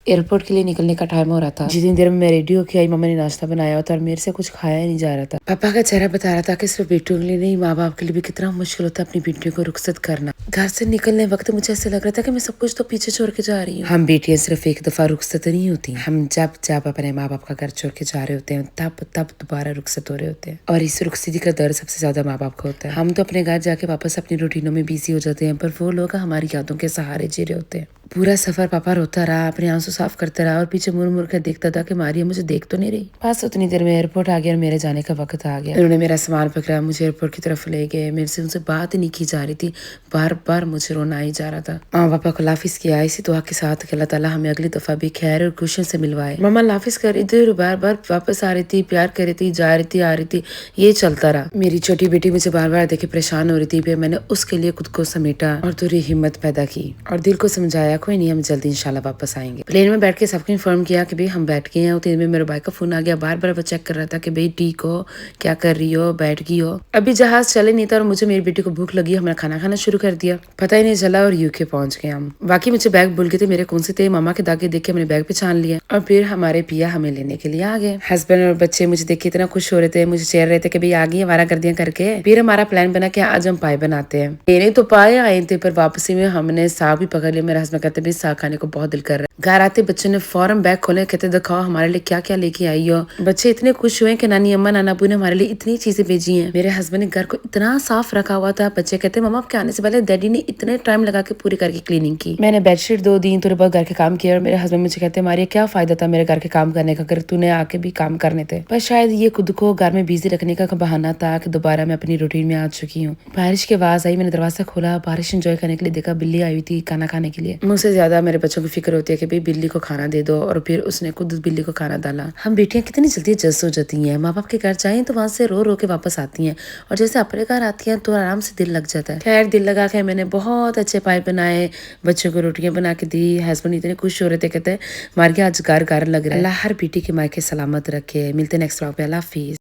Airport के लिए निकलने का टाइम हो रहा था। जितनी देर में मैं रेडी होके आई, मम्मा ने नाश्ता बनाया होता और मेरे से कुछ खाया ही नहीं जा रहा था। पापा का चेहरा बता रहा था कि सिर्फ बेटियों के लिए नहीं, माँ बाप के लिए भी कितना मुश्किल होता है अपनी बेटियों को रुखसत करना। घर से निकलने वक्त मुझे ऐसे लग रहा था कि मैं सब कुछ तो पीछे छोड़ के जा रही हूँ। हम बेटियां सिर्फ एक दफा रुखसत नहीं होती, हम जब जब अपने माँ बाप का घर छोड़ के जा रहे होते हैं तब तब दोबारा रुखसत हो रहे होते हैं। और इस रुखसती का दर्द सबसे ज्यादा माँ बाप का होता है। हम तो अपने घर जाके वापस अपनी रूटीनों में बिजी हो जाते हैं, पर वो लोग हमारी यादों के सहारे जी रहे होते हैं। पूरा सफर पापा रोता रहा, अपने आंसू साफ करता रहा और पीछे मुड़ मुड़ कर देखता था कि मारिया मुझे देख तो नहीं रही। बस उतनी देर में एयरपोर्ट आ गया और मेरे जाने का वक्त आ गया। उन्होंने मेरा सामान पकड़ा, मुझे एयरपोर्ट की तरफ ले गए। मेरे से उनसे बात नहीं की जा रही थी, बार बार मुझे रोना ही जा रहा था। माँ पापा को लाफिज किया इसी दुआ के साथ कि अल्लाह ताला हमें अगली दफा भी खैर और खुशियों से मिलवाए। मम्मा लाफिज कर रही थी और बार बार वापस आ रही थी, प्यार कर रही थी, जा रही थी, आ रही थी, ये चलता रहा। मेरी छोटी बेटी मुझे बार बार देखे परेशान हो रही थी, फिर मैंने उसके लिए खुद को समेटा और थोड़ी हिम्मत पैदा की और दिल को समझाया कोई नहीं, हम जल्दी इंशाल्लाह वापस आएंगे। प्लेन में बैठ के सबको इन्फॉर्म किया कि भाई हम बैठ गए हैं। उतने में मेरे भाई का फोन आ गया, बार बार वो चेक कर रहा था कि भाई ठीक हो, क्या कर रही हो, बैठ गई हो। अभी जहाज चले नहीं था और मुझे मेरी बेटी को भूख लगी, हमने खाना खाना शुरू कर दिया। पता ही नहीं चला और यूके पहुंच गए हम। बाकी मुझे बैग भूल गए थे, मेरे कौन से थे, मामा के दागे देख के हमने बैग पहचान लिया और फिर हमारे पिया हमें लेने के लिए आ गए। हस्बैंड और बच्चे मुझे देख के इतना खुश हो रहे थे, मुझे चेयर रहे थे कि भाई आ गई हमारा गर्दियां करके। फिर हमारा प्लान बना कि आज हम पाए बनाते हैं। लेने तो पाए आए थे, पर वापसी में हमने साग भी पकड़ लिया। मेरा हस्बैंड कहते भाई साग खाने को बहुत दिल कर रहा है। घर आते बच्चों ने फौरन बैग खोले, कहते दिखाओ हमारे लिए क्या क्या लेके आई हो। बच्चे इतने खुश हुए कि नानी अम्मा नाना अबू ने हमारे लिए इतनी चीजें भेजी हैं। मेरे हस्बैंड ने घर को इतना साफ रखा हुआ था। बच्चे कहते मम्मा आपके आने से पहले डैडी ने इतने टाइम लगा के पूरी करके क्लीनिंग की। मैंने बेडशीट दो दी, थोड़े बहुत घर के काम किए और मेरे हस्बैंड मुझे कहते मारिया क्या फायदा था मेरे घर के काम करने का अगर तूने आके भी काम करने थे। पर शायद ये खुद को घर में बिजी रखने का बहाना था कि दोबारा मैं अपनी रूटीन में आ चुकी हूँ। बारिश की आवाज आई, मैंने दरवाजा खोला, बारिश एंजॉय करने के लिए देखा बिल्ली आई हुई थी खाना खाने के लिए। मुझसे ज्यादा मेरे बच्चों को फिक्र होती है कि भाई बिल्ली को खाना दे दो, और फिर उसने खुद बिल्ली को खाना डाला। हम बेटियां कितनी जल्दी एडजस्ट हो जाती हैं, माँ बाप के घर जाएं तो वहां से रो रो के वापस आती हैं और जैसे अपने घर आती हैं तो आराम से दिल लग जाता है। खैर दिल लगा के मैंने बहुत अच्छे पाए बनाए, बच्चों को रोटियां बना के दी। हस्बैंड इतने खुश हो रहे थे, कहते मार के आज घर घर लग रहा है। अल्लाह हर बेटी के मायके सलामत रखे। मिलते नेक्स्ट व्लॉग पे, अल्लाह हाफिज।